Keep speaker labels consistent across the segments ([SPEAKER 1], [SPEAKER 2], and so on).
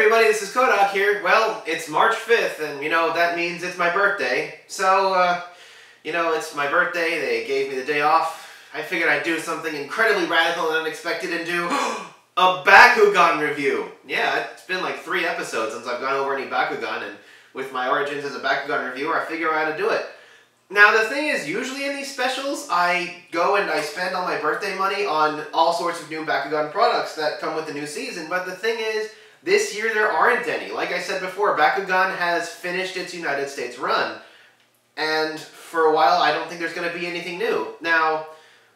[SPEAKER 1] everybody, this is Kohdok here. Well, it's March 5th, and that means it's my birthday. So, it's my birthday, they gave me the day off. I figured I'd do something incredibly radical and unexpected and do a Bakugan review. Yeah, it's been like 3 episodes since I've gone over any Bakugan, and with my origins as a Bakugan reviewer, I figure out how to do it. Now, the thing is, usually in these specials, I go and I spend all my birthday money on all sorts of new Bakugan products that come with the new season, but the thing is, this year there aren't any. Like I said before, Bakugan has finished its United States run, and for a while I don't think there's going to be anything new. Now,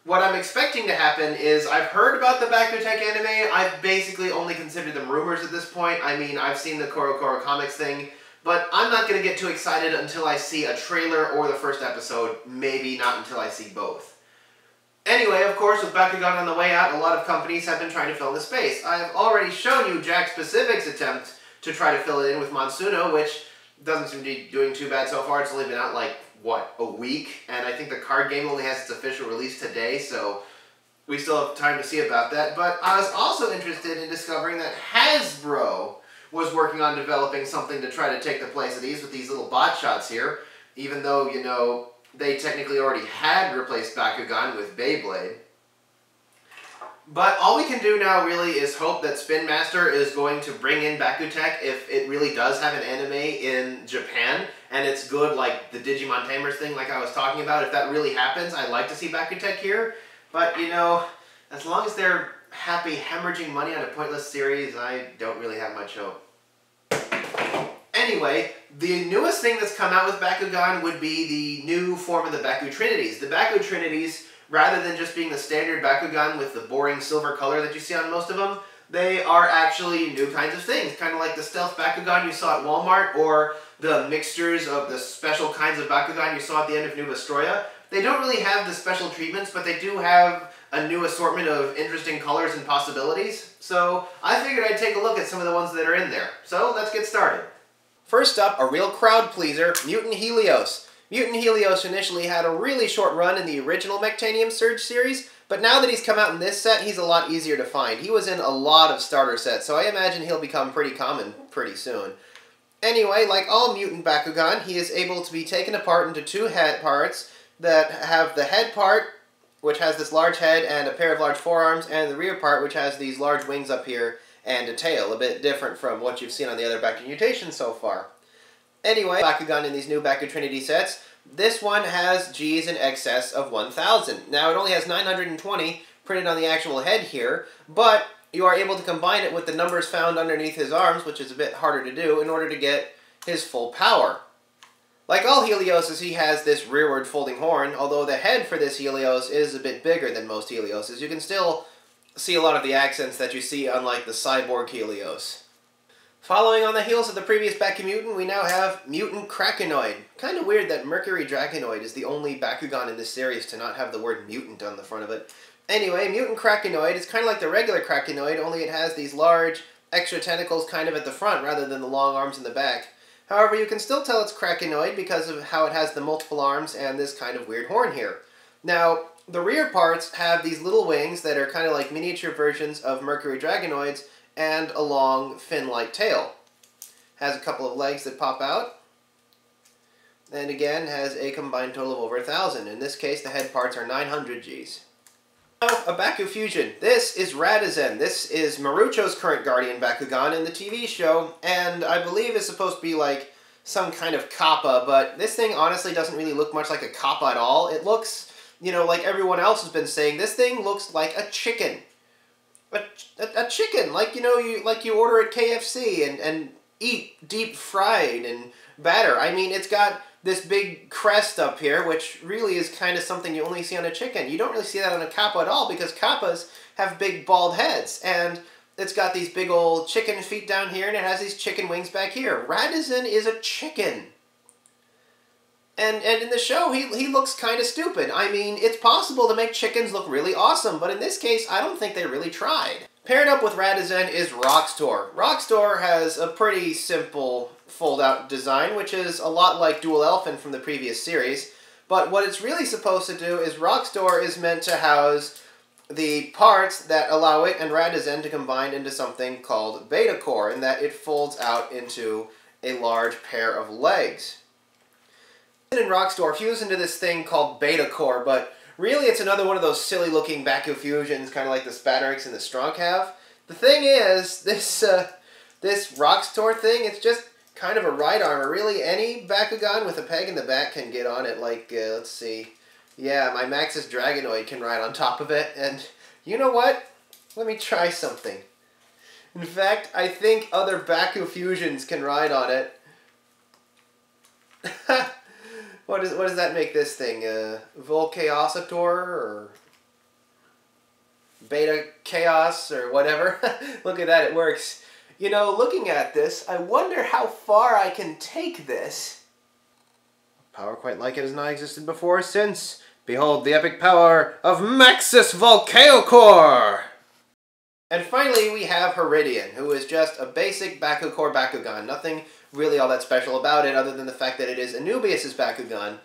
[SPEAKER 1] what I'm expecting to happen is, I've heard about the Bakugan anime, I've basically only considered them rumors at this point. I mean, I've seen the Koro Koro Comics thing, but I'm not going to get too excited until I see a trailer or the first episode, maybe not until I see both. Anyway, of course, with Bakugan on the way out, a lot of companies have been trying to fill in the space. I have already shown you Jack Pacific's attempt to try to fill it in with Monsuno, which doesn't seem to be doing too bad so far. It's only been out like, what, a week? And I think the card game only has its official release today, so we still have time to see about that. But I was also interested in discovering that Hasbro was working on developing something to try to take the place of these with these little bot shots here, even though, they technically already had replaced Bakugan with Beyblade. But all we can do now really is hope that Spin Master is going to bring in Bakutech if it really does have an anime in Japan, and it's good like the Digimon Tamers thing like I was talking about. If that really happens, I'd like to see Bakutech here. But, as long as they're happy hemorrhaging money on a pointless series, I don't really have much hope. Anyway, the newest thing that's come out with Bakugan would be the new form of the Baku Trinities. The Baku Trinities, rather than just being the standard Bakugan with the boring silver color that you see on most of them, they are actually new kinds of things, kind of like the stealth Bakugan you saw at Walmart, or the mixtures of the special kinds of Bakugan you saw at the end of New Vestroia. They don't really have the special treatments, but they do have a new assortment of interesting colors and possibilities. So I figured I'd take a look at some of the ones that are in there. So let's get started. First up, a real crowd pleaser, Mutant Helios. Mutant Helios initially had a really short run in the original Mectanium Surge series, but now that he's come out in this set, he's a lot easier to find. He was in a lot of starter sets, so I imagine he'll become pretty common pretty soon. Anyway, like all Mutant Bakugan, he is able to be taken apart into 2 head parts that have the head part, which has this large head and a pair of large forearms, and the rear part, which has these large wings up here and a tail, a bit different from what you've seen on the other Baku mutations so far. Anyway, Bakugan in these new Baku Trinity sets, this one has Gs in excess of 1,000. Now, it only has 920 printed on the actual head here, but you are able to combine it with the numbers found underneath his arms, which is a bit harder to do, in order to get his full power. Like all Helioses, he has this rearward folding horn, although the head for this Helios is a bit bigger than most Helioses. You can still see a lot of the accents that you see on, like, the Cyborg Helios. Following on the heels of the previous Bakumutant, we now have Mutant Krakenoid. Kind of weird that Mercury Draconoid is the only Bakugan in this series to not have the word mutant on the front of it. Anyway, Mutant Krakenoid is kind of like the regular Krakenoid, only it has these large extra tentacles kind of at the front rather than the long arms in the back. However, you can still tell it's Krakenoid because of how it has the multiple arms and this kind of weird horn here. Now, the rear parts have these little wings that are kind of like miniature versions of Mercury Dragonoids and a long fin-like tail. Has a couple of legs that pop out. And again, has a combined total of over 1,000. In this case, the head parts are 900 Gs. Now, a Baku Fusion. This is Radizen. This is Marucho's current Guardian Bakugan in the TV show, and I believe is supposed to be like some kind of Kappa, but this thing honestly doesn't really look much like a Kappa at all. It looks, like everyone else has been saying, this thing looks like a chicken. A chicken, like, you order at KFC and eat deep fried and batter. I mean, it's got this big crest up here, which really is kind of something you only see on a chicken. You don't really see that on a Kappa at all, because Kappas have big bald heads, and it's got these big old chicken feet down here, and it has these chicken wings back here. Radizen is a chicken. And in the show, he looks kind of stupid. I mean, it's possible to make chickens look really awesome, but in this case, I don't think they really tried. Paired up with Radizen is Rockstor. Rockstor has a pretty simple fold-out design, which is a lot like Dual Elfin from the previous series. But what it's really supposed to do is Rockstor is meant to house the parts that allow it and Radizen to combine into something called Beta Core, in that it folds out into a large pair of legs. In Rockstar fuse into this thing called Beta Core, but really it's another one of those silly looking Baku fusions, kind of like the Spatarix and the Strunk have. The thing is, this Rockstar thing, it's just kind of a ride armor. Really, any Bakugan with a peg in the back can get on it. Like, let's see. Yeah, my Maxis Dragonoid can ride on top of it, and you know what? Let me try something. In fact, I think other Baku fusions can ride on it. What does that make this thing? Volchaosator or Beta Chaos or whatever? Look at that, it works. You know, looking at this, I wonder how far I can take this. Power quite like it has not existed before since. Behold the epic power of Maxis Volcaocore! And finally we have Horridian, who is just a basic Bakucore Bakugan. Nothing really all that special about it, other than the fact that it is Anubius's Bakugan.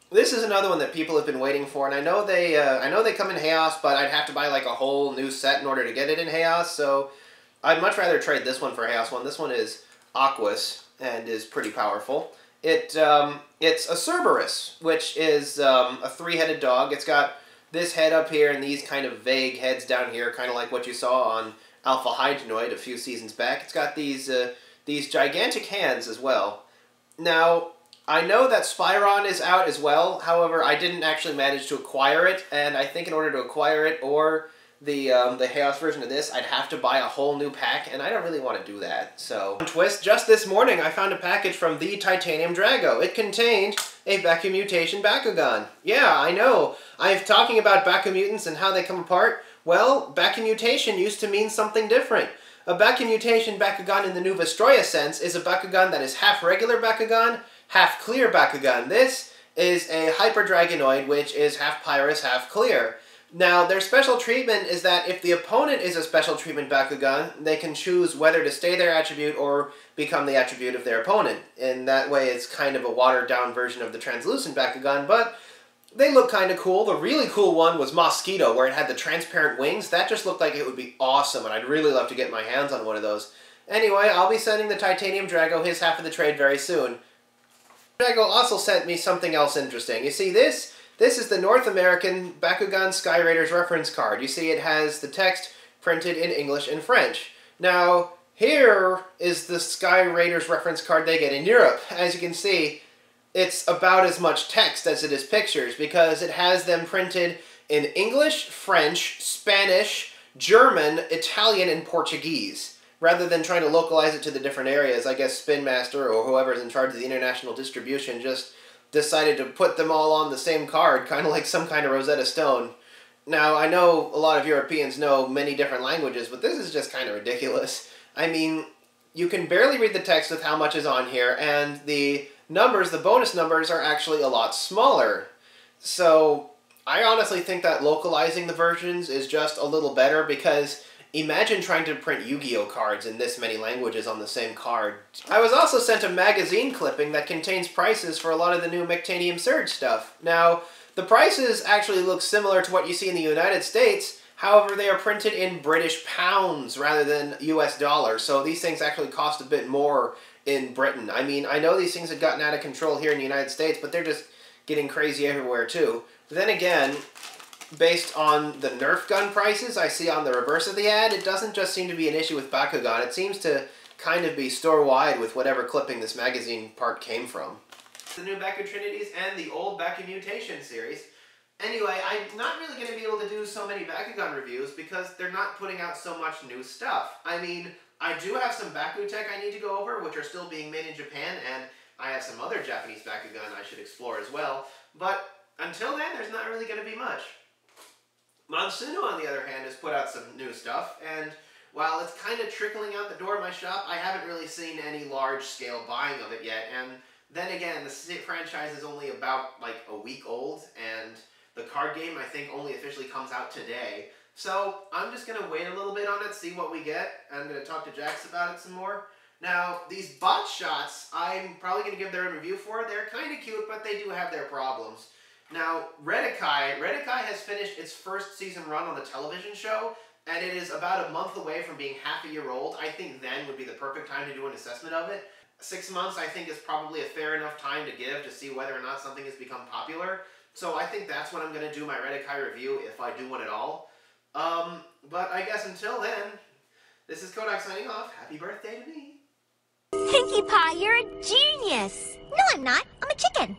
[SPEAKER 1] This is another one that people have been waiting for, and I know they come in Chaos, but I'd have to buy like a whole new set in order to get it in Chaos, so I'd much rather trade this one for a Chaos one. This one is Aquas, and is pretty powerful. It's a Cerberus, which is a three-headed dog. It's got this head up here and these kind of vague heads down here, kind of like what you saw on Alpha Hydronoid a few seasons back. It's got these gigantic hands as well. Now, I know that Spyron is out as well, however, I didn't actually manage to acquire it, and I think in order to acquire it, or the Chaos version of this, I'd have to buy a whole new pack, and I don't really want to do that, so... Twist, just this morning I found a package from the Titanium Drago. It contained a Baku Mutation Bakugan. Yeah, I know. I'm talking about Baku Mutants and how they come apart. Well, Baku Mutation used to mean something different. A Baku Mutation Bakugan in the new Vestroya sense is a Bakugan that is half regular Bakugan, half clear Bakugan. This is a Hyper Dragonoid, which is half Pyrus, half clear. Now, their special treatment is that if the opponent is a special treatment Bakugan, they can choose whether to stay their attribute or become the attribute of their opponent. In that way, it's kind of a watered-down version of the translucent Bakugan, but they look kind of cool. The really cool one was Mosquito, where it had the transparent wings. That just looked like it would be awesome, and I'd really love to get my hands on one of those. Anyway, I'll be sending the Titanium Drago his half of the trade very soon. Drago also sent me something else interesting. You see, this is the North American Bakugan Skyraiders reference card. You see it has the text printed in English and French. Now, here is the Skyraiders reference card they get in Europe. As you can see, it's about as much text as it is pictures, because it has them printed in English, French, Spanish, German, Italian, and Portuguese. Rather than trying to localize it to the different areas, I guess Spin Master or whoever's in charge of the international distribution just decided to put them all on the same card, kind of like some kind of Rosetta Stone. Now, I know a lot of Europeans know many different languages, but this is just kind of ridiculous. I mean, you can barely read the text with how much is on here, and the numbers, the bonus numbers, are actually a lot smaller. So, I honestly think that localizing the versions is just a little better, because imagine trying to print Yu-Gi-Oh cards in this many languages on the same card. I was also sent a magazine clipping that contains prices for a lot of the new Mectanium Surge stuff. Now, the prices actually look similar to what you see in the United States, however they are printed in British pounds rather than US dollars, so these things actually cost a bit more in Britain. I mean, I know these things had gotten out of control here in the United States, but they're just getting crazy everywhere too. Then again, based on the Nerf gun prices I see on the reverse of the ad, it doesn't just seem to be an issue with Bakugan. It seems to kind of be store-wide with whatever clipping this magazine part came from. The new Baku Trinities and the old Baku Mutation series. Anyway, I'm not really going to be able to do so many Bakugan reviews because they're not putting out so much new stuff. I mean, I do have some Baku tech I need to go over, which are still being made in Japan, and I have some other Japanese Bakugan I should explore as well. But until then, there's not really going to be much. Monsuno, on the other hand, has put out some new stuff, and while it's kind of trickling out the door of my shop, I haven't really seen any large-scale buying of it yet, and then again, the franchise is only about, like, a week old, and the card game, I think, only officially comes out today. So, I'm just going to wait a little bit on it, see what we get. I'm going to talk to Jax about it some more. Now, these bot shots, I'm probably going to give their own review for. They're kind of cute, but they do have their problems. Now, Redekai has finished its first season run on the television show, and it is about a month away from being half a year old. I think then would be the perfect time to do an assessment of it. 6 months, I think, is probably a fair enough time to give to see whether or not something has become popular. So I think that's when I'm going to do my Redekai review, if I do one at all. But I guess until then, this is Kohdok signing off. Happy birthday to me.
[SPEAKER 2] Pinkie Pie, you're a genius! No, I'm not. I'm a chicken.